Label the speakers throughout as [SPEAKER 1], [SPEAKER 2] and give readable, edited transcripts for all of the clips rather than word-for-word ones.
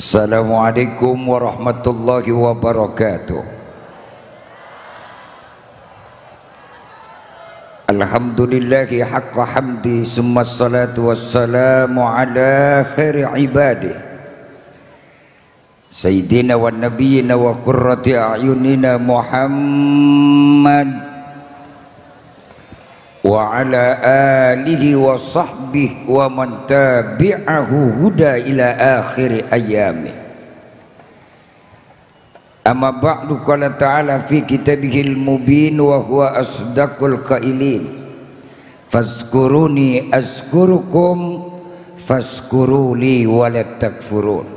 [SPEAKER 1] Assalamualaikum warahmatullahi wabarakatuh. Alhamdulillahi haqqa hamdi, summa salatu wassalamu ala khairi ibadih Sayyidina wa nabiyina wa qurrati a'yunina Muhammad wa ala alihi wa sahbihi wa man tabi'ahu huda ila akhiri ayyami. Amma ba'du, qala ta'ala fi kitabihil mubin wa huwa asdaqul qailin, fazkuruni azkurukum fazkuruli wa la takfurun.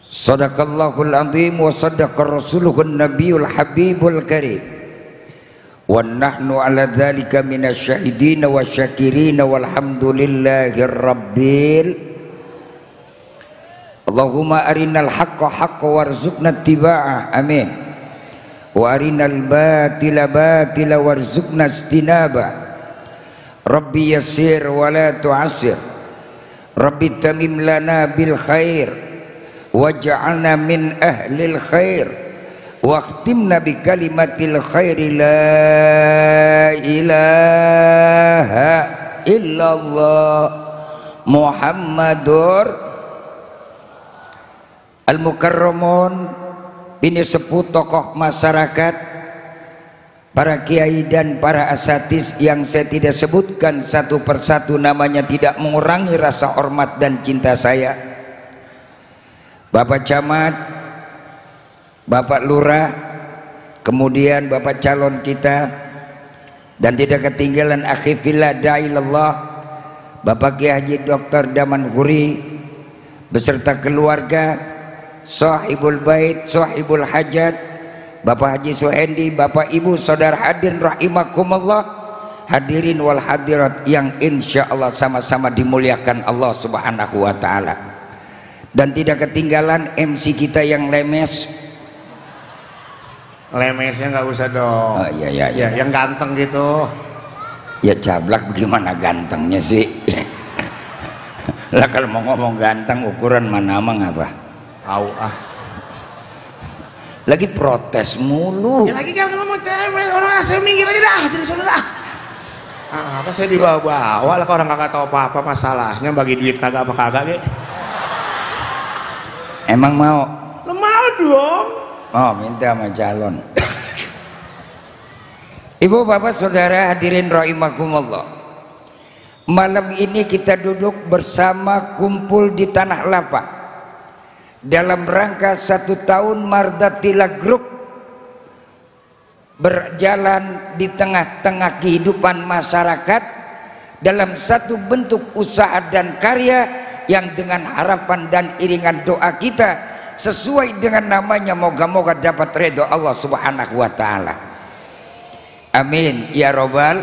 [SPEAKER 1] Sadaqallahul azim wa sadaqar rasuluhun nabiyul habibul karim, wa nahnu ala dzalika minasyahidin wa syakirin walhamdulillahi rabbil. Allahumma arinal haqqa haqqa warzuqna ittiba'ah, amin, wa arinal batila batila warzuqna ijtinabah. Rabbi yassir wa la tu'assir, Rabbi tamim lana bil khair waj'alna min ahlil khair wa khtimna bi kalimatil khairi la ilaha illallah Muhammadur Al-Mukarramun. Ini sepuh tokoh masyarakat, para kiai dan para asatis yang saya tidak sebutkan satu persatu namanya, tidak mengurangi rasa hormat dan cinta saya. Bapak Camat, Bapak Lurah, kemudian Bapak calon kita, dan tidak ketinggalan akhi fillah da'ilallah Bapak Kiai Haji Dr. Daman Huri beserta keluarga, sahibul bait, sahibul hajat, Bapak Haji Suhendi, Bapak Ibu, saudara hadirin rahimakumullah, hadirin wal hadirat yang insya Allah sama-sama dimuliakan Allah subhanahu wa ta'ala. Dan tidak ketinggalan MC kita yang lemes.
[SPEAKER 2] Lemesnya nggak usah dong.
[SPEAKER 1] Oh, iya.
[SPEAKER 2] Yang ganteng gitu.
[SPEAKER 1] Ya cablak, bagaimana gantengnya sih? Lah kalau mau ngomong ganteng ukuran mana emang apa?
[SPEAKER 2] Tahu ah.
[SPEAKER 1] Lagi protes mulu.
[SPEAKER 2] Ya lagi kalau ngomong cewek orang saya minggir aja dah, jadi saudara. Apa saya dibawa-bawa lah, orang kagak tahu apa-apa masalahnya, bagi duit kagak apa kagak gitu.
[SPEAKER 1] Emang mau?
[SPEAKER 2] Lo mau dong.
[SPEAKER 1] Oh, minta sama calon. Ibu bapak saudara hadirin rahimakumullah, malam ini kita duduk bersama kumpul di Tanah Lapang dalam rangka 1 tahun Mardatila Group berjalan di tengah-tengah kehidupan masyarakat dalam satu bentuk usaha dan karya yang dengan harapan dan iringan doa kita sesuai dengan namanya, moga-moga dapat ridho Allah subhanahu wa ta'ala, amin ya robbal.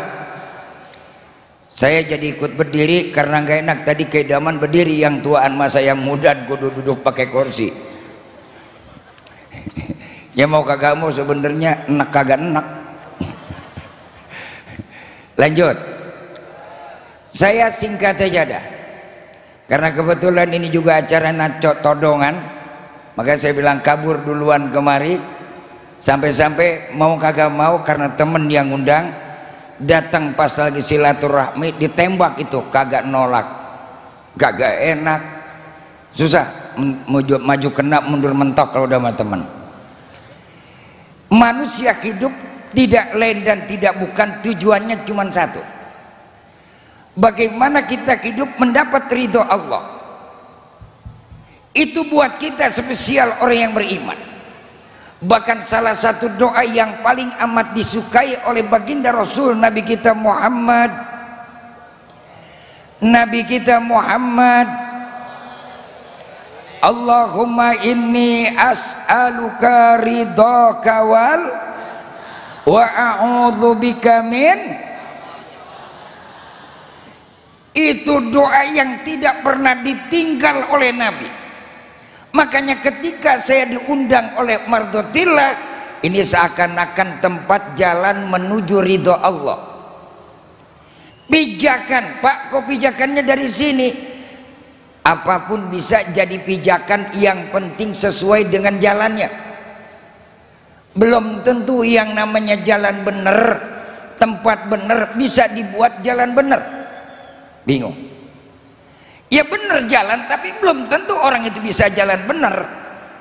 [SPEAKER 1] Saya jadi ikut berdiri karena gak enak tadi kedaman berdiri, yang tuaan masa yang muda kudu duduk pakai kursi. Ya mau kagak mau sebenarnya enak kagak enak. Lanjut, saya singkat aja dah, karena kebetulan ini juga acara nacot todongan, maka saya bilang kabur duluan kemari. Sampai-sampai mau kagak mau karena temen yang undang, datang pas lagi silaturahmi ditembak itu kagak nolak, kagak enak, susah maju kena mundur mentok kalau udah sama temen. Manusia hidup tidak lain dan tidak bukan tujuannya cuma satu, bagaimana kita hidup mendapat ridho Allah. Itu buat kita spesial orang yang beriman. Bahkan salah satu doa yang paling amat disukai oleh baginda Rasul Nabi kita Muhammad, Allahumma inni as'aluka ridhaka wal wa a'udzubika min. Itu doa yang tidak pernah ditinggal oleh Nabi. Makanya ketika saya diundang oleh Mardatila, ini seakan-akan tempat jalan menuju ridho Allah. Pijakan, Pak, kok pijakannya dari sini? apapun bisa jadi pijakan, yang penting sesuai dengan jalannya. Belum tentu yang namanya jalan benar, tempat benar bisa dibuat jalan benar. Bingung. Ya benar jalan, tapi belum tentu orang itu bisa jalan benar.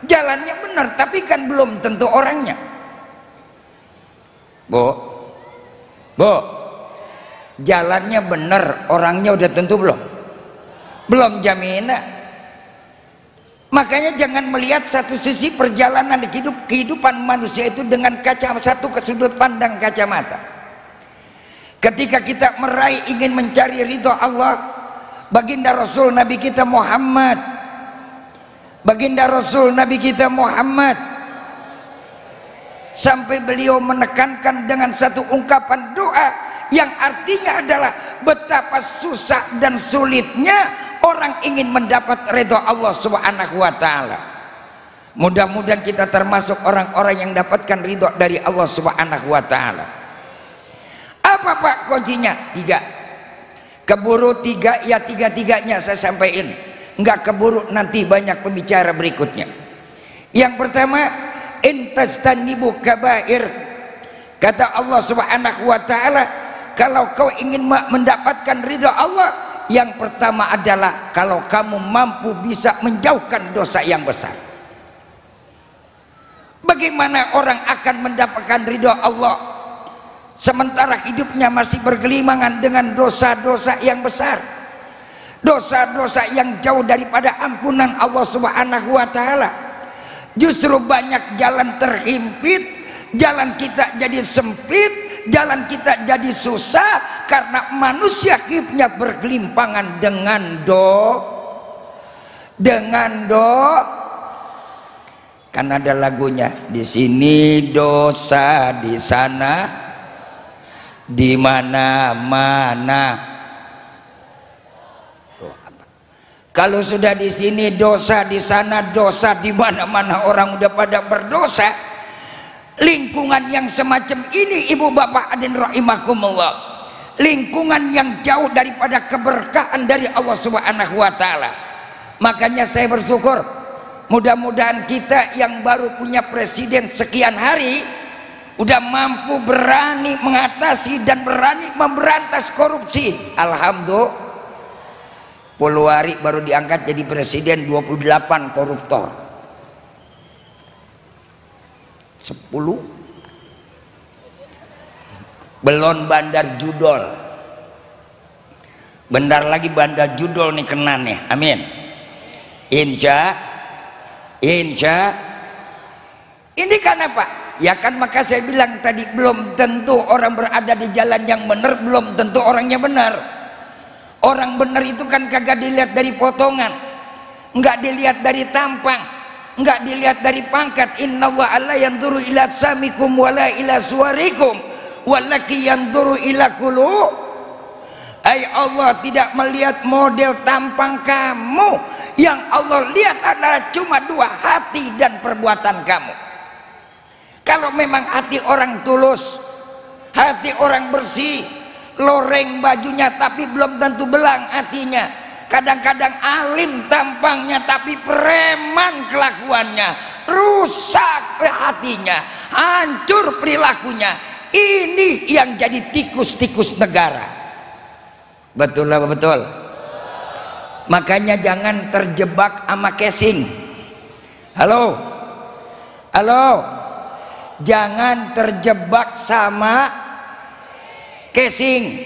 [SPEAKER 1] Jalannya benar, tapi kan belum tentu orangnya. Bu, jalannya benar, orangnya udah tentu belum? Belum jaminan. Makanya jangan melihat satu sisi perjalanan kehidupan manusia itu dengan satu sudut pandang kacamata. Ketika kita meraih ingin mencari ridho Allah, baginda Rasul Nabi kita Muhammad, baginda Rasul Nabi kita Muhammad, sampai beliau menekankan dengan satu ungkapan doa yang artinya adalah betapa susah dan sulitnya orang ingin mendapat ridho Allah Subhanahu wa ta'ala. Mudah-mudahan kita termasuk orang-orang yang dapatkan ridho dari Allah Subhanahu wa ta'ala. Apa Pak kuncinya? 3. Keburu 3, ya 3-3-nya saya sampaikan. Enggak keburu, nanti banyak pembicara berikutnya. Yang pertama, intastanibu kabair. Kata Allah Subhanahu wa ta'ala, kalau kau ingin mendapatkan ridho Allah, yang pertama adalah kalau kamu mampu bisa menjauhkan dosa yang besar. Bagaimana orang akan mendapatkan ridho Allah sementara hidupnya masih bergelimangan dengan dosa-dosa yang besar, dosa-dosa yang jauh daripada ampunan Allah Subhanahu wa ta'ala? Justru banyak jalan terhimpit, jalan kita jadi sempit, jalan kita jadi susah karena manusia hidupnya bergelimpangan dengan kan ada lagunya, di sini dosa, di sana, di mana-mana. Kalau sudah di sini dosa, di sana dosa, di mana-mana orang udah pada berdosa. Lingkungan yang semacam ini, ibu bapak adin rahimakumullah, lingkungan yang jauh daripada keberkahan dari Allah Subhanahu wa ta'ala. Makanya saya bersyukur, mudah-mudahan kita yang baru punya presiden sekian hari udah mampu berani mengatasi dan berani memberantas korupsi. Alhamdulillah, Puluwari baru diangkat jadi presiden 28 koruptor. 10 belum bandar judol, bentar lagi bandar judol nih kena nih, amin. Insya ini kan apa ya, kan maka saya bilang tadi, belum tentu orang berada di jalan yang benar, belum tentu orangnya benar. Orang benar itu kan kagak dilihat dari potongan, enggak dilihat dari tampang, enggak dilihat dari pangkat. Innallaha la yanzuru ila samikum wala ila suwarikum walaki yanzuru ila qulub. Allah tidak melihat model tampang kamu, yang Allah lihat adalah cuma 2 hati dan perbuatan kamu. Kalau memang hati orang tulus, hati orang bersih, loreng bajunya tapi belum tentu belang hatinya. Kadang-kadang alim tampangnya tapi preman kelakuannya, rusak hatinya, hancur perilakunya. Ini yang jadi tikus-tikus negara. Betul lah, betul. Makanya jangan terjebak sama casing. Halo, jangan terjebak sama casing.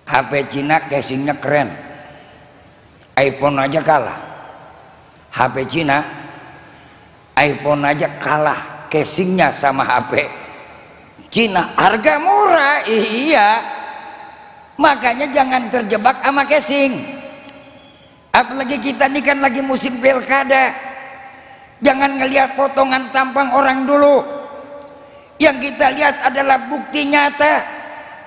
[SPEAKER 1] HP Cina casingnya keren, iPhone aja kalah. HP Cina, iPhone aja kalah casingnya sama HP Cina, harga murah. Iya, makanya jangan terjebak sama casing. Apalagi kita ini kan lagi musim pilkada, jangan ngelihat potongan tampang orang dulu. Yang kita lihat adalah bukti nyata.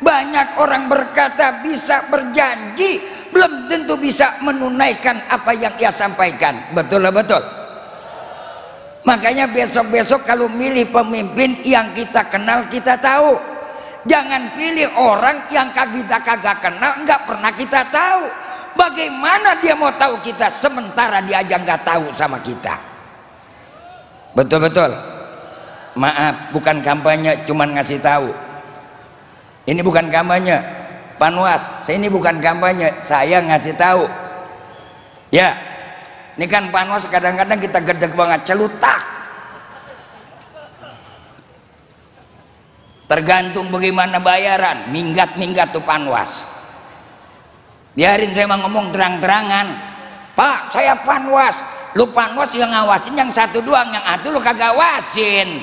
[SPEAKER 1] Banyak orang berkata bisa berjanji, belum tentu bisa menunaikan apa yang ia sampaikan. Betul lah, betul. Makanya besok-besok kalau milih pemimpin yang kita kenal, kita tahu. Jangan pilih orang yang kita kagak kenal, nggak pernah kita tahu. Bagaimana dia mau tahu kita sementara dia aja nggak tahu sama kita? Betul-betul. Maaf, bukan kampanye, cuman ngasih tahu. Ini bukan kampanye, Panwas. Ini bukan kampanye, saya ngasih tahu. Ya, ini kan Panwas kadang-kadang kita gedeg banget, celutak. Tergantung bagaimana bayaran, minggat-minggat tuh Panwas. Biarin saya mau ngomong terang-terangan. Pak, saya Panwas. Lu Panwas yang ngawasin yang satu doang, yang atuh lu kagak wasin.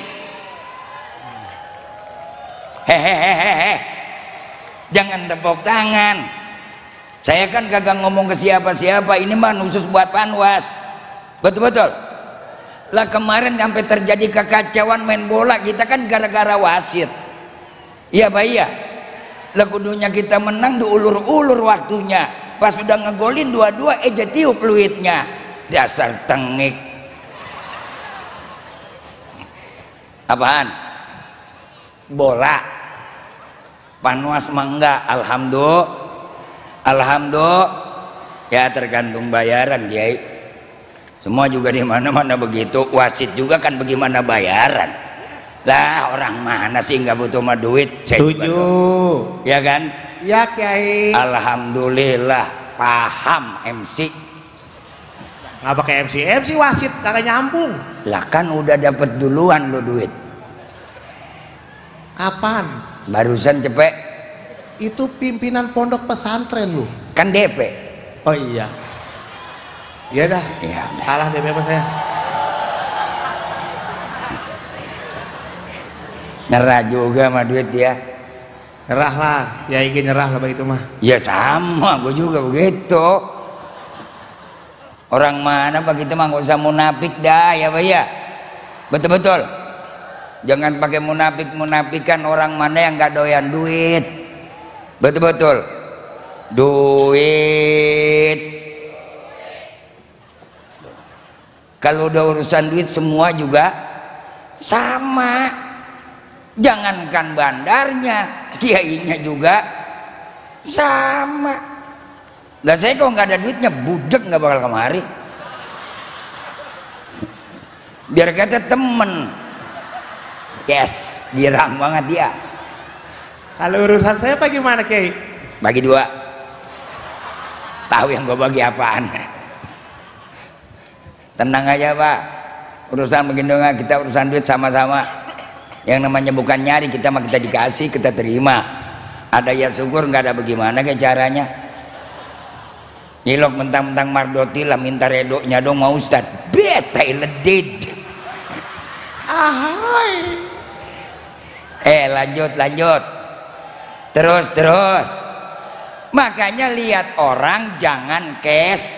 [SPEAKER 1] Hehehehe. Jangan tepuk tangan. Saya kan kagak ngomong ke siapa-siapa, ini mah khusus buat Panwas. Betul-betul. Lah kemarin sampai terjadi kekacauan main bola kita kan gara-gara wasit. Iya Pak, iya. Lah kudunya kita menang diulur-ulur waktunya. Pas sudah ngegolin dua-dua eja tiup peluitnya. Dasar tengik. Apaan? Bola. Panwas mah enggak. Alhamdulillah. Ya tergantung bayaran, Kiai. Semua juga di mana-mana begitu. Wasit juga kan bagaimana bayaran. Lah orang mana sih nggak butuh mah duit?
[SPEAKER 2] Setuju.
[SPEAKER 1] Ya kan?
[SPEAKER 2] Ya Kiai.
[SPEAKER 1] Alhamdulillah paham MC.
[SPEAKER 2] Nggak pakai MC wasit kagak nyambung.
[SPEAKER 1] Lah kan udah dapet duluan lo duit.
[SPEAKER 2] Kapan?
[SPEAKER 1] Barusan cepet.
[SPEAKER 2] Itu pimpinan pondok pesantren lu.
[SPEAKER 1] Kan DP.
[SPEAKER 2] Oh iya. Iya dah.
[SPEAKER 1] Ya,
[SPEAKER 2] salah DP apa saya?
[SPEAKER 1] Nyerah juga sama duit dia.
[SPEAKER 2] Nyerah lah, ya ingin nyerah lah begitu mah.
[SPEAKER 1] Ya sama, gue juga begitu. Orang mana begitu mah gak usah munafik dah ya Pak ya. Betul-betul. Jangan pakai munafik-munafikan orang mana yang gak doyan duit. Betul-betul. Duit. Kalau udah urusan duit semua juga sama. Jangankan bandarnya, kiainya juga sama. Lah saya kalau nggak ada duitnya budek nggak bakal kemari. Biar kata temen. Yes, girang banget dia.
[SPEAKER 2] Kalau urusan saya apa gimana Kiai?
[SPEAKER 1] Bagi dua. Tahu yang gue bagi apaan? Tenang aja Pak. Urusan begini kita urusan duit sama-sama. Yang namanya bukan nyari, kita mah kita dikasih, kita terima. Ada ya syukur, nggak ada bagaimana kayak caranya. Nyilok mentang-mentang mardoti lah minta redonya dong mau Ustad. Betai ledid.
[SPEAKER 2] Ahai.
[SPEAKER 1] Lanjut. Terus. Makanya lihat orang jangan cash.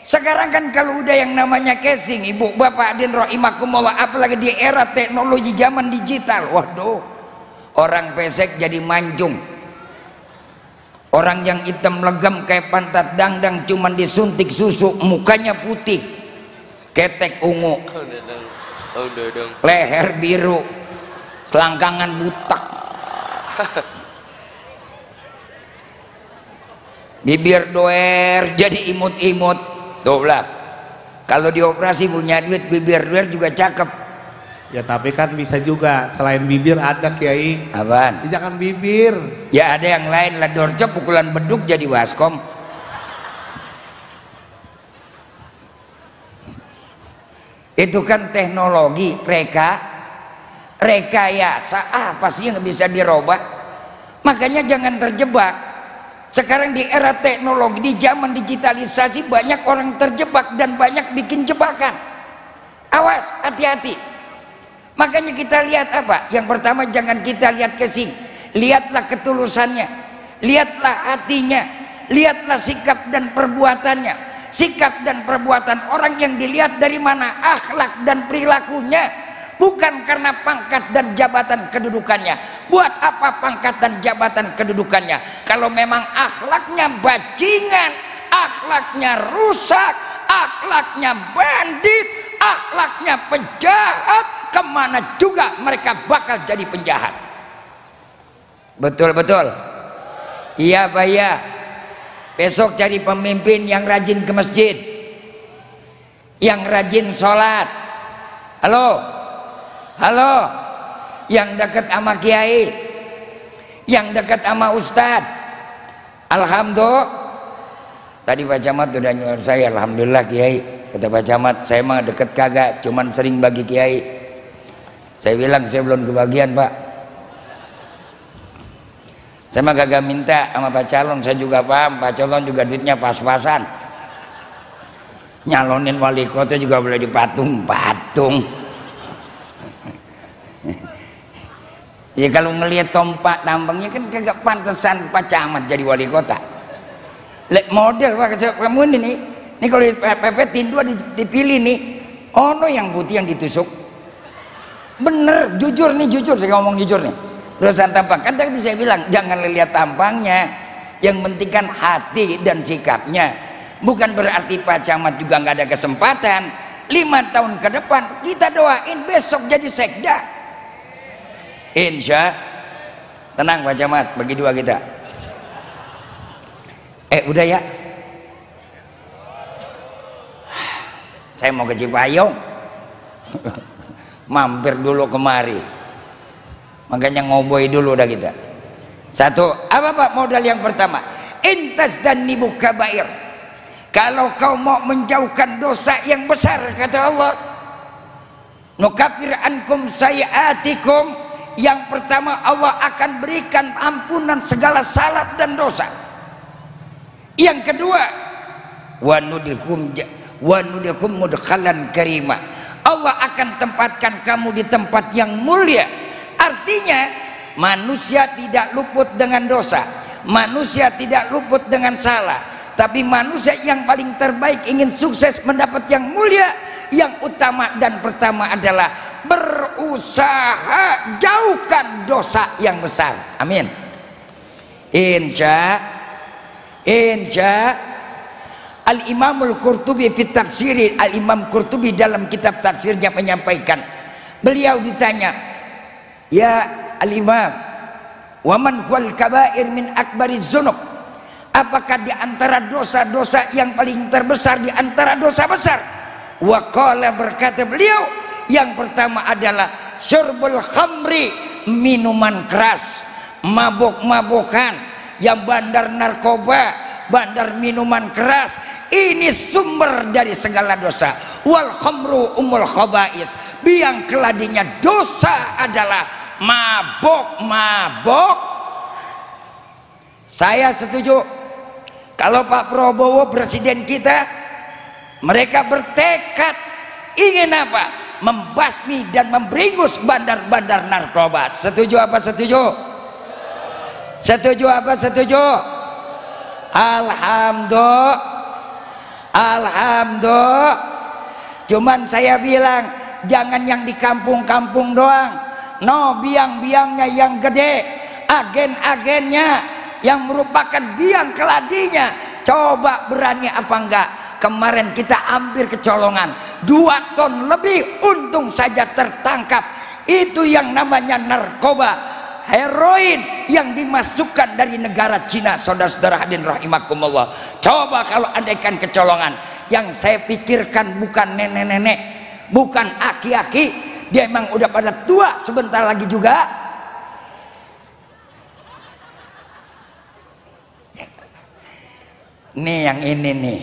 [SPEAKER 1] Sekarang kan kalau udah yang namanya casing, ibu bapak adin rahimakumullah, apalagi di era teknologi zaman digital, waduh, orang pesek jadi manjung. Orang yang hitam legam kayak pantat dangdang cuman disuntik susu, mukanya putih, ketek ungu, leher biru, selangkangan butak, bibir doer jadi imut-imut. Tuh lah, kalau dioperasi punya duit bibir doer juga cakep.
[SPEAKER 2] Ya tapi kan bisa juga selain bibir ada Kiai.
[SPEAKER 1] Apaan?
[SPEAKER 2] Ya, jangan bibir.
[SPEAKER 1] Ya ada yang lain lah, dorcep pukulan beduk jadi waskom. Itu kan teknologi rekayasa apa sih yang bisa dirubah? Makanya jangan terjebak. Sekarang di era teknologi, di zaman digitalisasi banyak orang terjebak dan banyak bikin jebakan. Awas, hati-hati. Makanya kita lihat apa? Yang pertama jangan kita lihat casing, lihatlah ketulusannya, lihatlah hatinya, lihatlah sikap dan perbuatannya. Sikap dan perbuatan orang yang dilihat dari mana? Akhlak dan perilakunya, bukan karena pangkat dan jabatan kedudukannya. Buat apa pangkat dan jabatan kedudukannya kalau memang akhlaknya bajingan, akhlaknya rusak, akhlaknya bandit, akhlaknya penjahat, kemana juga mereka bakal jadi penjahat. Betul. Iya Pak ya. Besok cari pemimpin yang rajin ke masjid, yang rajin sholat. Halo, halo, yang dekat sama kiai, yang dekat sama ustadz. Alhamdulillah. Tadi Pak Camat udah nyuruh saya, alhamdulillah kiai. Kata Pak Camat, saya mah deket kagak, cuman sering bagi kiai. Saya bilang saya belum kebagian Pak. Saya mah kagak minta sama Pak Calon, saya juga paham Pak Calon juga duitnya pas-pasan. Nyalonin wali kota juga boleh dipatung-patung. Ya kalau ngelihat tompak tambangnya kan kagak pantesan Pak Camat jadi wali kota. Lek model Pak kamu ini kalau pepetin dua dipilih nih, ono yang putih yang ditusuk. Bener, jujur nih, jujur saya ngomong jujur nih. Urusan tampang, kan tadi saya bilang jangan lihat tampangnya, yang penting kan hati dan sikapnya. Bukan berarti Pak Camat juga nggak ada kesempatan. 5 tahun ke depan kita doain besok jadi sekda. Insya, tenang Pak Camat, bagi dua kita. Udah ya. Saya mau ke Cipayung. Mampir dulu kemari. Makanya ngoboi dulu dah kita. Satu, apa Pak modal yang pertama? Intas dan nibu kabair. Kalau kau mau menjauhkan dosa yang besar, kata Allah, nukafir ankum sayiatikum. Yang pertama Allah akan berikan ampunan segala salah dan dosa. Yang kedua, wa nudhikum mudkhalan karima. Allah akan tempatkan kamu di tempat yang mulia. Artinya manusia tidak luput dengan dosa, manusia tidak luput dengan salah, tapi manusia yang paling terbaik ingin sukses mendapat yang mulia, yang utama dan pertama adalah berusaha jauhkan dosa yang besar. Amin. Insya Al-Imamul Qurtubi fi tafsiri, Al-Imam Qurtubi dalam kitab tafsirnya menyampaikan, beliau ditanya, ya Al-Imam, waman huwal kabair min akbariz dzunub, apakah di antara dosa-dosa yang paling terbesar di antara dosa besar? Wa qala, berkata beliau, yang pertama adalah syurbul khamri, minuman keras, mabuk-mabukan, yang bandar narkoba, bandar minuman keras, ini sumber dari segala dosa. Wal khamru umul khaba'is, biang keladinya dosa adalah mabuk. Saya setuju kalau Pak Prabowo presiden kita, mereka bertekad ingin apa? Membasmi dan memberingus bandar-bandar narkoba. Setuju apa setuju? Setuju apa setuju? Alhamdulillah. Cuman saya bilang jangan yang di kampung-kampung doang. No, biang-biangnya yang gede, agen-agennya yang merupakan biang keladinya. Coba berani apa enggak? Kemarin kita hampir kecolongan 2 ton lebih, untung saja tertangkap. Itu yang namanya narkoba, heroin yang dimasukkan dari negara Cina. Saudara-saudara hadirin rahimakumullah, coba kalau andaikan kecolongan. Yang saya pikirkan bukan nenek-nenek, bukan aki-aki, dia emang udah pada tua sebentar lagi juga. Nih yang ini nih,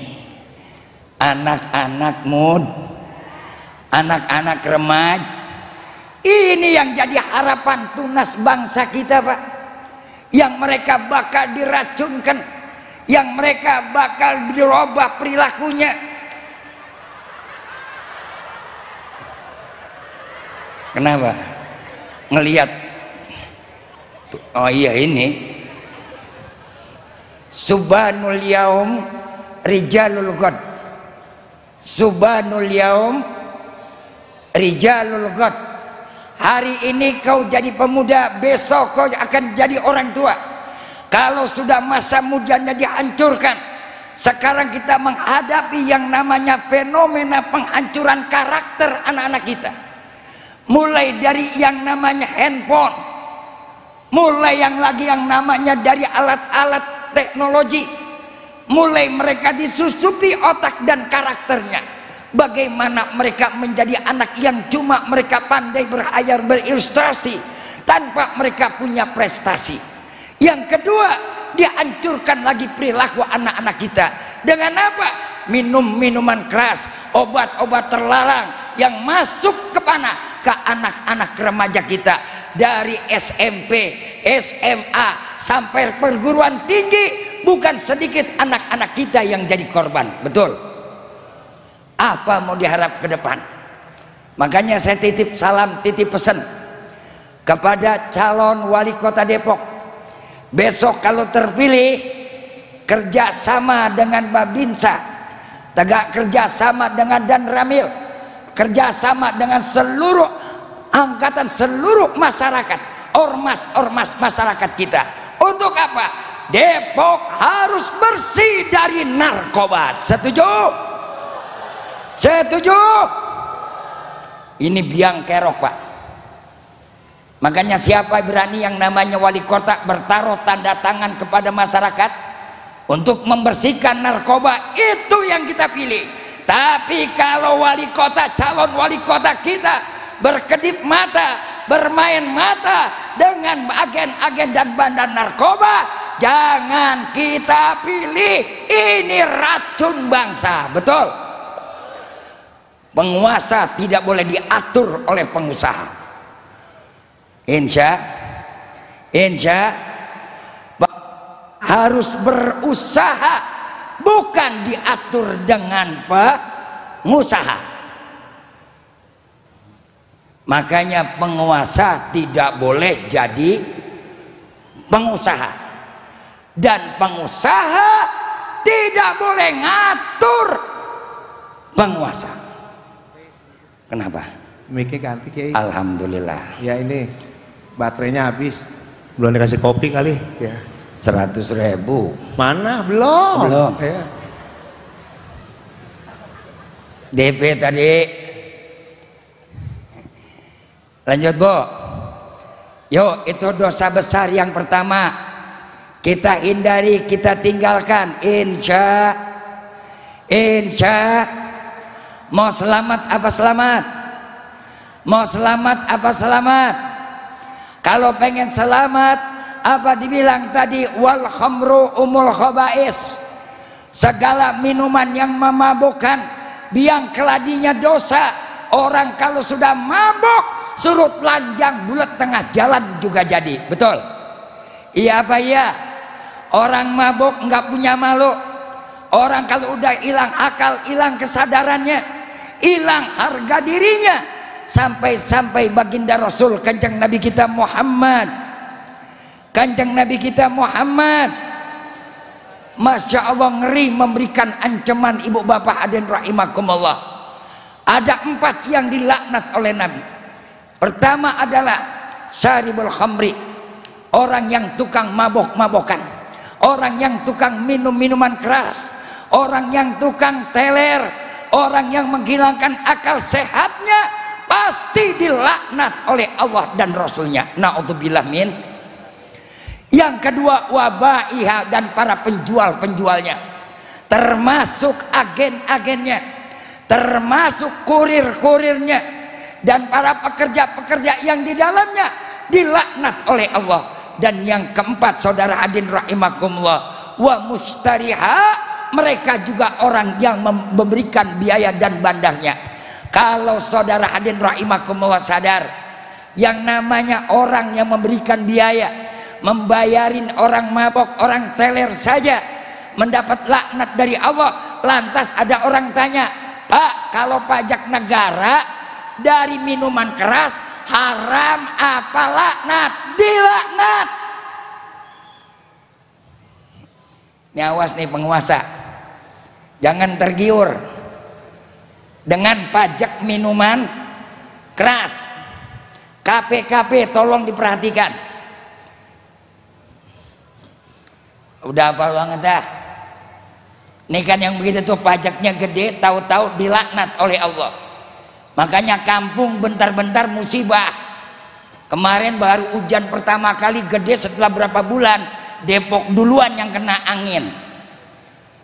[SPEAKER 1] anak-anak anak-anak remaja, ini yang jadi harapan tunas bangsa kita Pak. Yang mereka bakal diracunkan, yang mereka bakal dirubah perilakunya. Kenapa? Ngelihat, oh iya ini Subhanul yaum rijalul ghad, Subhanul yaum rijalul ghad. Hari ini kau jadi pemuda, besok kau akan jadi orang tua. Kalau sudah masa mudanya dihancurkan, sekarang kita menghadapi yang namanya fenomena penghancuran karakter anak-anak kita. Mulai dari yang namanya handphone, mulai yang namanya dari alat-alat teknologi, mulai mereka disusupi otak dan karakternya. Bagaimana mereka menjadi anak yang cuma mereka pandai berhayal, berilustrasi tanpa mereka punya prestasi. Yang kedua, dihancurkan lagi perilaku anak-anak kita dengan apa? Minum minuman keras, obat-obat terlarang yang masuk ke mana? Ke anak-anak remaja kita, dari SMP, SMA sampai perguruan tinggi. Bukan sedikit anak-anak kita yang jadi korban. Betul? Apa mau diharap ke depan? Makanya saya titip salam, titip pesan kepada calon wali kota Depok. Besok kalau terpilih, kerjasama dengan Babinsa, tegak kerjasama dengan Dan Ramil, kerjasama dengan seluruh angkatan, seluruh masyarakat, ormas-ormas masyarakat kita. Untuk apa? Depok harus bersih dari narkoba. Setuju? Setuju? Ini biang kerok, Pak. Makanya siapa berani yang namanya wali kota bertaruh tanda tangan kepada masyarakat untuk membersihkan narkoba, itu yang kita pilih. Tapi kalau wali kota, calon wali kota kita berkedip mata, bermain mata dengan agen-agen dan bandar narkoba, jangan kita pilih. Ini racun bangsa. Betul? Penguasa tidak boleh diatur oleh pengusaha. Insya harus berusaha, bukan diatur dengan pengusaha. Makanya penguasa tidak boleh jadi pengusaha, dan pengusaha tidak boleh ngatur penguasa. Kenapa?
[SPEAKER 2] Mikir ganti Kiai.
[SPEAKER 1] Alhamdulillah.
[SPEAKER 2] Ya ini baterainya habis, belum dikasih kopi kali ya.
[SPEAKER 1] 100.000.
[SPEAKER 2] Mana? Belum. Ya.
[SPEAKER 1] DP tadi. Lanjut, Bu. Yuk, itu dosa besar yang pertama. Kita hindari, kita tinggalkan. Insya. Mau selamat apa selamat? Mau selamat apa selamat? Kalau pengen selamat, apa dibilang tadi? Wal khamru umul khaba'is. Segala minuman yang memabukkan, biang keladinya dosa. Orang kalau sudah mabuk, surut lanjang bulat tengah jalan juga jadi. Betul? Iya apa iya? Orang mabuk nggak punya malu. Orang kalau udah hilang akal, hilang kesadarannya, hilang harga dirinya, sampai baginda Rasul Kanjeng Nabi kita Muhammad, Masya Allah, ngeri memberikan ancaman ibu bapak hadirin rahimakumullah. Ada 4 yang dilaknat oleh Nabi. Pertama adalah syaribul khamri, orang yang tukang mabok-mabokan, orang yang tukang minum minuman keras, orang yang tukang teler, orang yang menghilangkan akal sehatnya, pasti dilaknat oleh Allah dan Rasulnya. Na'udzubillah min. Yang kedua, wabaiha, dan para penjual-penjualnya, termasuk agen-agennya, termasuk kurir-kurirnya, dan para pekerja-pekerja yang di dalamnya, dilaknat oleh Allah. Dan yang keempat, saudara hadirin rahimakumullah, wa mustariha, mereka juga orang yang memberikan biaya dan bandarnya. Kalau saudara hadirin rahimakumullah sadar, yang namanya orang yang memberikan biaya, membayarin orang mabok, orang teler saja mendapat laknat dari Allah. Lantas ada orang tanya, Pak, kalau pajak negara dari minuman keras haram apa laknat? Dilaknat. Ini awas nih penguasa, jangan tergiur dengan pajak minuman keras. KPKP tolong diperhatikan. Udah hafal banget dah. Ini kan yang begitu tuh pajaknya gede, tahu-tahu dilaknat oleh Allah. Makanya kampung bentar-bentar musibah. Kemarin baru hujan pertama kali gede setelah berapa bulan, Depok duluan yang kena angin.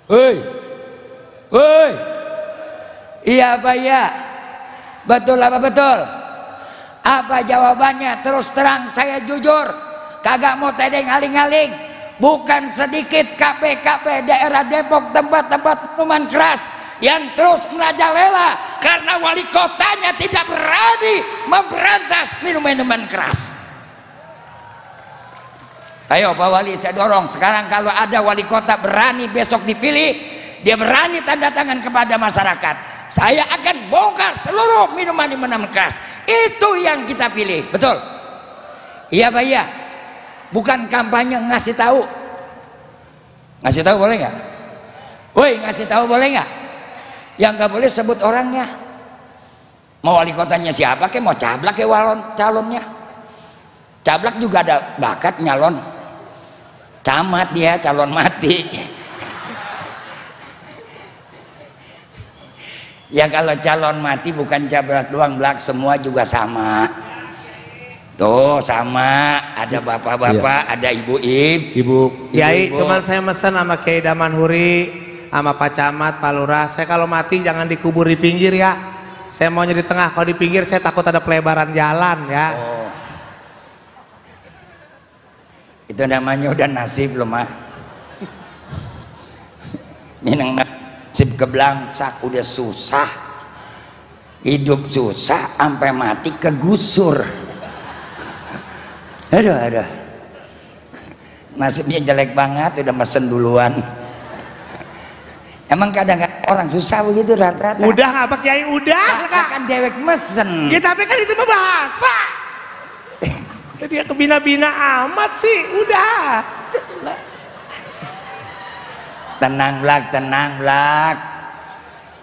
[SPEAKER 1] Hei, hei, iya apa ya? Betul apa betul? Apa jawabannya? Terus terang, saya jujur, kagak mau tedeng aling-aling. Bukan sedikit KP-KP daerah Depok, tempat-tempat minuman keras yang terus merajalela karena wali kotanya tidak berani memberantas minuman keras. Ayo Pak Wali, saya dorong sekarang, kalau ada wali kota berani besok dipilih, dia berani tanda tangan kepada masyarakat, saya akan bongkar seluruh minuman keras. Itu yang kita pilih, betul? Iya Pak, iya. Bukan kampanye, ngasih tahu. Ngasih tahu boleh nggak? Woi, ngasih tahu boleh nggak? Yang nggak boleh sebut orangnya. Mau wali kotanya siapa ke, mau cablak ke calonnya. Cablak juga ada bakat nyalon. Camat dia, calon mati. Ya kalau calon mati bukan cablak doang, belak semua juga sama. Tuh sama, ada bapak-bapak, ada ibu-ibu.
[SPEAKER 2] Kiai, cuman saya mesen sama Kiai Damanhuri, sama Pak Camat, Pak Lurah, saya kalau mati jangan dikubur di pinggir ya. Saya maunya di tengah, kalau di pinggir saya takut ada pelebaran jalan ya.
[SPEAKER 1] Oh. Itu namanya udah nasib loh mah. Minang nasib keblangsak, udah susah. Hidup susah, sampai mati kegusur. Aduh, nasibnya jelek banget, udah mesen duluan. Emang kadang orang susah begitu rata-rata.
[SPEAKER 2] Udah nggak Pak Kiai, udah
[SPEAKER 1] kan dewek mesen.
[SPEAKER 2] Ya tapi kan itu mah bahasa. Dia kebina-bina amat sih, udah.
[SPEAKER 1] Tenang belak.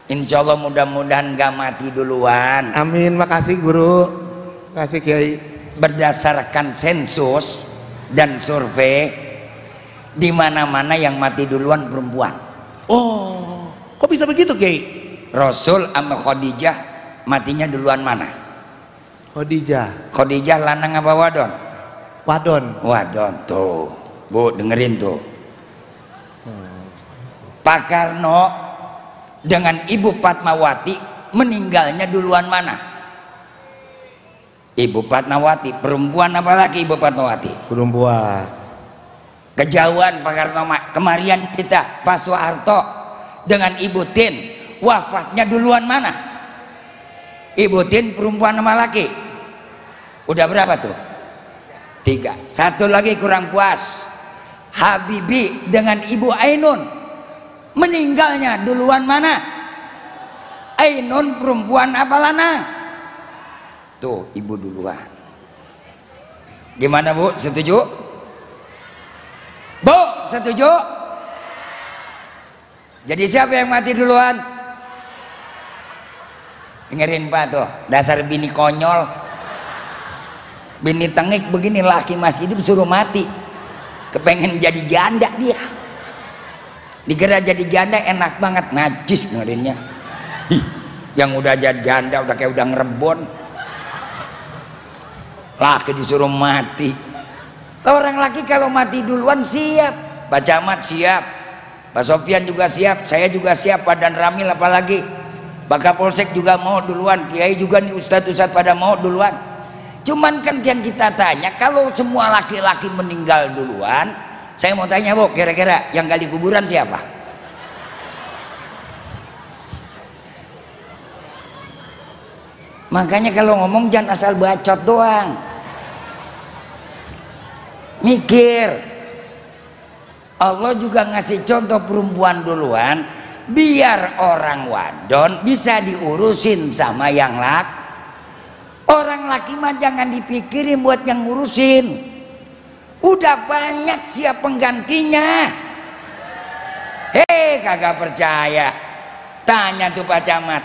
[SPEAKER 1] Insya Allah mudah-mudahan gak mati duluan.
[SPEAKER 2] Amin, makasih guru, makasih Kiai.
[SPEAKER 1] Berdasarkan sensus dan survei, di mana-mana yang mati duluan perempuan.
[SPEAKER 2] Oh, kok bisa begitu Kiai?
[SPEAKER 1] Rasul sama Khadijah matinya duluan mana? Khadijah lanang apa wadon? Wadon tuh. Bu dengerin tuh. Pak Karno dengan Ibu Fatmawati meninggalnya duluan mana? Ibu Fatmawati, perempuan apa laki Ibu Fatmawati?
[SPEAKER 2] Perempuan.
[SPEAKER 1] Kejauhan Pak Karno, kemarian kita Pak Soeharto dengan Ibu Tin, wafatnya duluan mana? Ibu Tin perempuan sama laki? Udah berapa tuh? 3. Satu lagi kurang puas. Habibie dengan Ibu Ainun meninggalnya duluan mana? Ainun perempuan apa lanang? Tuh, ibu duluan. Gimana Bu? Setuju? Bu, setuju? Jadi siapa yang mati duluan? Dengerin Pak tuh, dasar bini konyol. Bini tengik begini, laki masih hidup suruh mati. Kepengen jadi janda dia. Dikira jadi janda enak banget, najis ngerinnya. Yang udah jadi janda udah kayak udah ngerebon. Laki disuruh mati. Orang laki kalau mati duluan siap. Pak Camat siap, Pak Sofyan juga siap, saya juga siap, Pak Dan Ramil apalagi, Pak Kapolsek juga mau duluan, Kiai juga nih, Ustadz pada mau duluan. Cuman kan yang kita tanya, kalau semua laki-laki meninggal duluan, saya mau tanya Bu, kira-kira yang gali kuburan siapa? Makanya kalau ngomong jangan asal bacot doang, mikir. Allah juga ngasih contoh perempuan duluan, biar orang wadon bisa diurusin sama yang laki. Orang laki mah jangan dipikirin buat yang ngurusin, udah banyak siap penggantinya. Hei, kagak percaya, tanya tuh Pak Camat.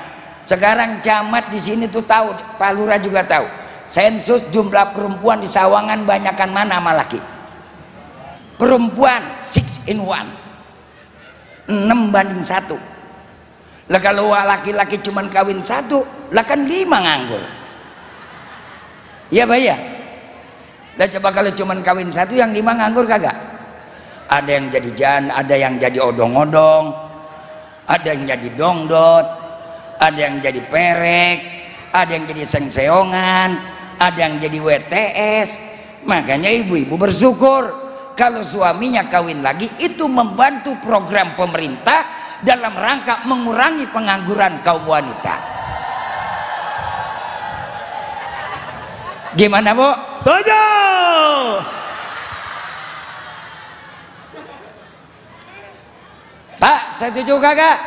[SPEAKER 1] Sekarang camat di sini tuh tahu, Pak Lurah juga tahu. Sensus jumlah perempuan di Sawangan banyakan mana sama laki? Perempuan 6 in 1, 6:1. Lah kalau laki-laki cuman kawin 1, lah kan 5 nganggur. Iya Pak ya? Lah coba kalau cuman kawin satu, yang 5 nganggur kagak? Ada yang jadi ada yang jadi odong-odong, ada yang jadi dongdot, ada yang jadi perek, ada yang jadi sengseongan, ada yang jadi WTS. Makanya ibu-ibu bersyukur kalau suaminya kawin lagi, itu membantu program pemerintah dalam rangka mengurangi pengangguran kaum wanita. Gimana, Bu?
[SPEAKER 2] Setuju.
[SPEAKER 1] Pak, setuju kagak?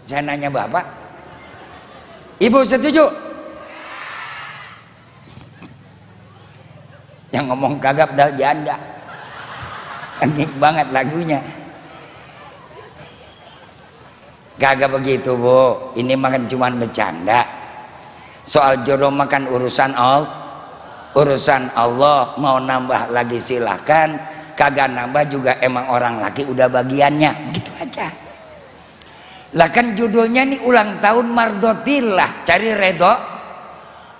[SPEAKER 1] Saya nanya Bapak. Ibu setuju? Yang ngomong kagak dah janda. Anjing banget lagunya. Kagak begitu, Bu. Ini makan cuman bercanda. Soal jodoh makan urusan Allah. Mau nambah lagi silahkan, kagak nambah juga emang orang laki udah bagiannya, gitu aja. Lah kan judulnya nih ulang tahun mardotillah, cari redho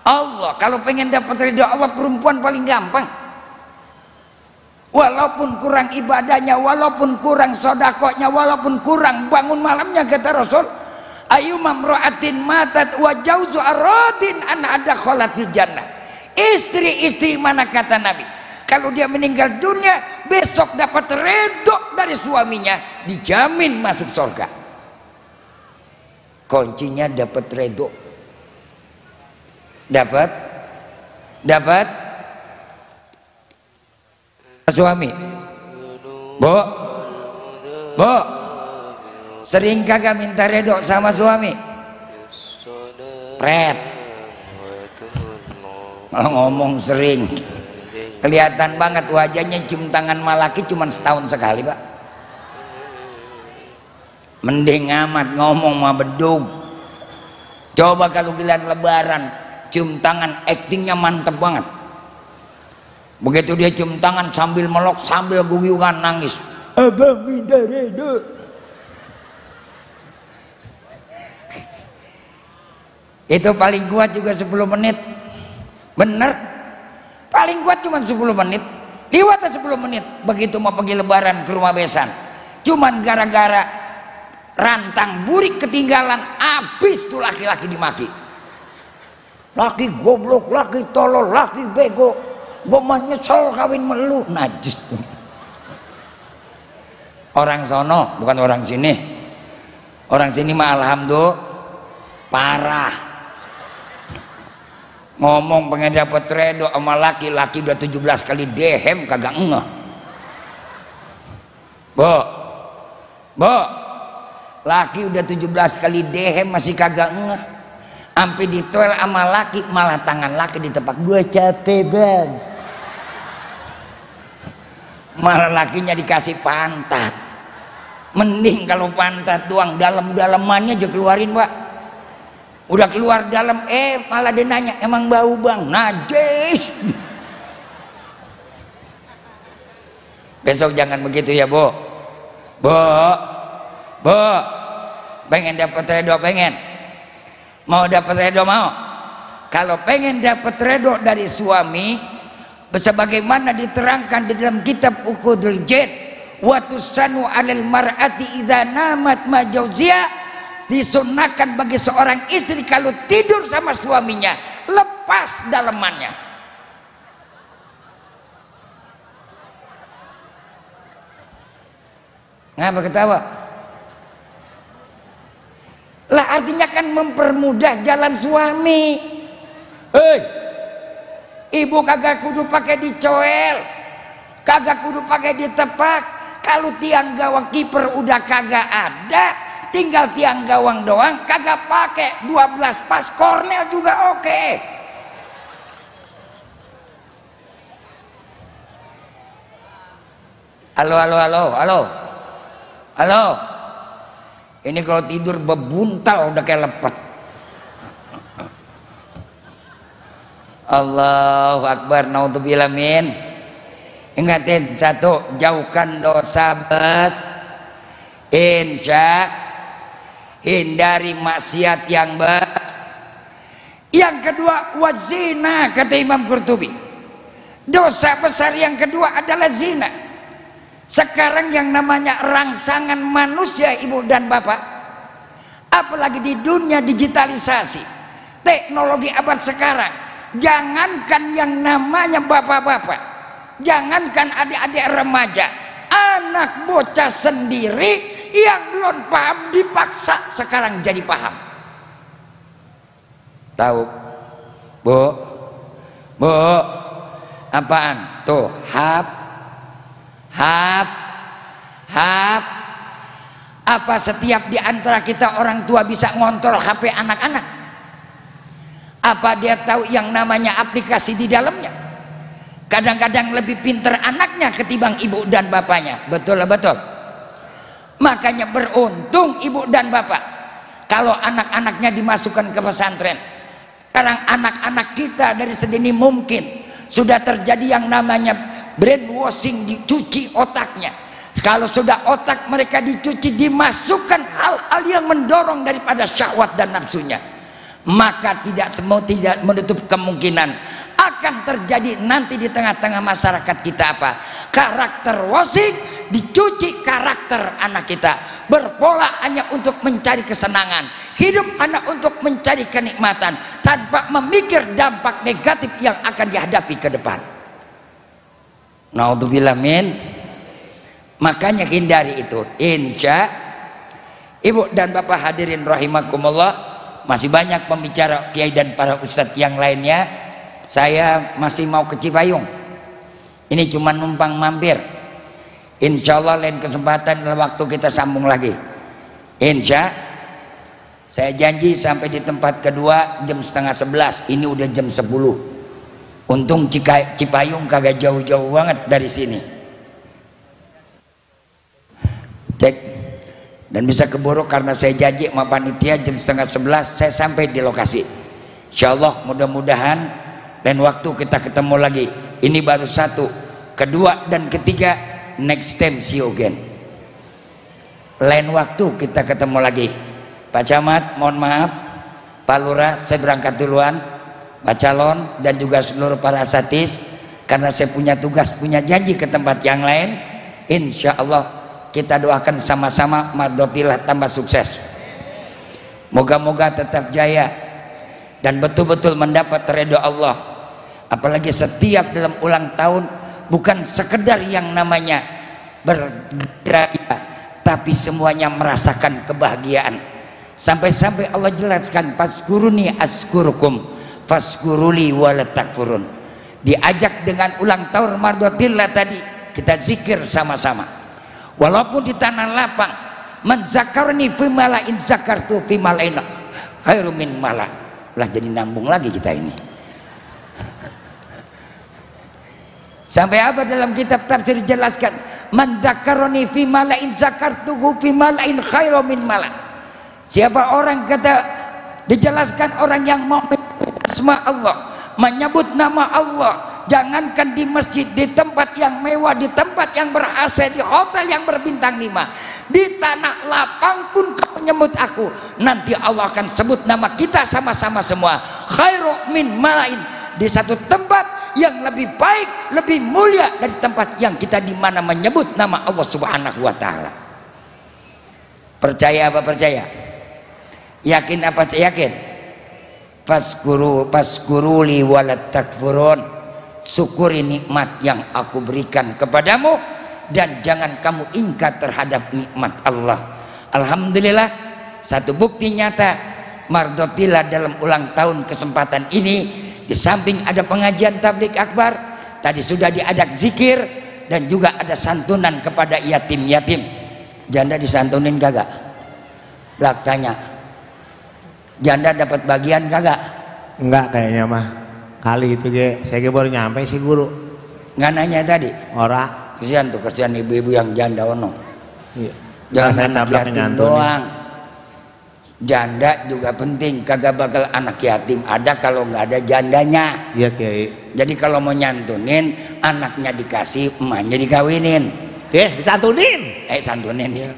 [SPEAKER 1] Allah. Kalau pengen dapat redho Allah, perempuan paling gampang. Walaupun kurang ibadahnya, walaupun kurang sodakonya, walaupun kurang bangun malamnya, kata Rasul, ayu mamro'atin matat wa jauzu aradin an ada kholatil jannah. Istri-istri mana, kata Nabi, kalau dia meninggal dunia besok dapat redho dari suaminya, dijamin masuk surga. Kuncinya dapat redho. Dapat suami. Bu, sering kagak minta redho sama suami? Pret. Malah ngomong sering. Kelihatan banget wajahnya cium tangan malaki cuman setahun sekali, Pak. Mending amat ngomong mah bedug. Coba kalau giliran lebaran cium tangan, aktingnya mantep banget. Begitu dia cium tangan sambil melok, sambil guyukan nangis, abang minta redho. Itu paling kuat juga 10 menit. Bener, paling kuat cuma 10 menit. Liwat 10 menit. Begitu mau pergi lebaran ke rumah besan, cuman gara-gara rantang burik ketinggalan, habis tuh laki-laki dimaki. Laki goblok, laki tolol, laki bego, gue mah nyesel kawin melu. Najis tuh. Orang sono, bukan orang sini. Orang sini mah alhamdulillah parah. Ngomong pengen dapat redho sama laki-laki udah 17 kali dehem kagak ngeh. Bu, laki udah 17 kali dehem masih kagak ngeh. Sampai ditoel sama laki, malah tangan laki ditepak, gue capek bang. Malah lakinya dikasih pantat. Mending kalau pantat doang, dalam-dalamannya aja keluarin, Pak. Udah keluar dalam, malah dia nanya, emang bau bang? Najis. Besok jangan begitu ya, Bu. Pengen dapat redho, pengen? Mau dapat redho, mau? Kalau pengen dapat redho dari suami, sebagaimana diterangkan di dalam kitab Uqudul Jid, wa tusanu 'alal mar'ati idza namat ma jawziya, disunnahkan bagi seorang istri kalau tidur sama suaminya lepas dalemannya. Ngapa ketawa? Lah artinya kan mempermudah jalan suami. Ibu kagak kudu pakai dicoel, kagak kudu pakai ditepak. Kalau tiang gawang kiper udah kagak ada, tinggal tiang gawang doang, kagak pakai 12 pas kornel juga oke. Halo. Ini kalau tidur bebuntal udah kayak lepet. Allahu Akbar, naudzubillah min. Ingatin satu, jauhkan dosa bes, insya, hindari maksiat yang bes, Yang kedua wazina, kata Imam Qurtubi. Dosa besar yang kedua adalah zina. Sekarang yang namanya rangsangan manusia ibu dan bapak, apalagi di dunia digitalisasi, teknologi abad sekarang, jangankan yang namanya bapak-bapak, jangankan adik-adik remaja, anak bocah sendiri yang belum paham dipaksa sekarang jadi paham. Tahu bu apaan tuh? Hap. Apa setiap di antara kita orang tua bisa ngontrol HP anak-anak? Apa dia tahu yang namanya aplikasi di dalamnya? Kadang-kadang lebih pintar anaknya ketimbang ibu dan bapaknya. Betul. Makanya beruntung ibu dan bapak kalau anak-anaknya dimasukkan ke pesantren. Sekarang anak-anak kita dari sedini mungkin sudah terjadi yang namanya brainwashing, dicuci otaknya. Kalau sudah otak mereka dicuci, dimasukkan hal-hal yang mendorong daripada syahwat dan nafsunya, maka tidak menutup kemungkinan akan terjadi nanti di tengah-tengah masyarakat kita apa? Karakter washing, dicuci karakter anak kita, berpola hanya untuk mencari kesenangan, hidup hanya untuk mencari kenikmatan tanpa memikir dampak negatif yang akan dihadapi ke depan. Naudzubillah min. Makanya hindari itu. Insya ibu dan bapak hadirin rahimakumullah, masih banyak pembicara kiai dan para ustadz yang lainnya. Saya masih mau ke Cipayung. Ini cuma numpang mampir. Insya Allah lain kesempatan waktu kita sambung lagi. Insya saya janji sampai di tempat kedua jam 10:30. Ini udah jam 10. Untung Cipayung kagak jauh-jauh banget dari sini. Cek. Dan bisa keburu karena saya janji sama panitia jam 10:30 saya sampai di lokasi. Insya Allah mudah-mudahan lain waktu kita ketemu lagi. Ini baru satu, kedua dan ketiga, next time see you again. Lain waktu kita ketemu lagi. Pak Camat mohon maaf, Pak Lurah saya berangkat duluan, Pak Calon dan juga seluruh para asatidz, karena saya punya tugas, punya janji ke tempat yang lain. Insya Allah kita doakan sama-sama Mardotillah tambah sukses, moga-moga tetap jaya dan betul-betul mendapat ridho Allah. Apalagi setiap dalam ulang tahun bukan sekedar yang namanya bergembira, tapi semuanya merasakan kebahagiaan. Sampai-sampai Allah jelaskan, faskuruni askurukum faskuruli walatakfurun. Diajak dengan ulang tahun Mardotillah tadi, kita zikir sama-sama. Walaupun di tanah lapang, menzakarni fi malain zakartu fi malain khairu min mala. Lah jadi nambung lagi kita ini. Sampai apa dalam kitab tafsir jelaskan, menzakarni fi malain zakartuhu fi malain khairu min mala. Siapa orang kata dijelaskan orang yang mau asma Allah, menyebut nama Allah, jangankan di masjid, di tempat yang mewah, di tempat yang ber-AC, di hotel yang berbintang 5, di tanah lapang pun kau menyebut aku, nanti Allah akan sebut nama kita sama-sama semua. Khairu min malain, di satu tempat yang lebih baik, lebih mulia dari tempat yang kita di mana menyebut nama Allah Subhanahu wa taala. Percaya apa percaya? Yakin apa yakin? Faskuruli walat takfurun. Syukuri nikmat yang aku berikan kepadamu dan jangan kamu ingkar terhadap nikmat Allah. Alhamdulillah, satu bukti nyata Mardotillah dalam ulang tahun kesempatan ini, di samping ada pengajian tabligh akbar, tadi sudah diadak zikir dan juga ada santunan kepada yatim-yatim. Janda disantunin kagak? Lak tanya, janda dapat bagian kagak?
[SPEAKER 2] Enggak kayaknya mah. Kali itu saya baru nyampe sih guru.
[SPEAKER 1] Nggak nanya tadi?
[SPEAKER 2] Ora.
[SPEAKER 1] Kesian tuh, kesian ibu-ibu yang janda ono.
[SPEAKER 2] Iya.
[SPEAKER 1] Jangan
[SPEAKER 2] saya
[SPEAKER 1] anak yatim doang. Janda juga penting, kagak bakal anak yatim ada kalau nggak ada jandanya.
[SPEAKER 2] Iya Kiai.
[SPEAKER 1] Jadi kalau mau nyantunin, anaknya dikasih, emaknya dikawinin.
[SPEAKER 2] Disantunin.
[SPEAKER 1] Santunin ya.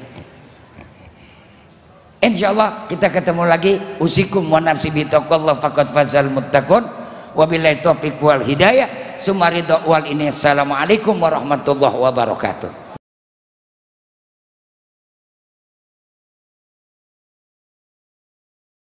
[SPEAKER 1] Insyaallah kita ketemu lagi. Usikum wa nafsi bi taqwallah faqad fazal muttaqun. Wabillahi taufiq wal hidayah. Sumaridho wal ini. Assalamualaikum warahmatullahi wabarakatuh.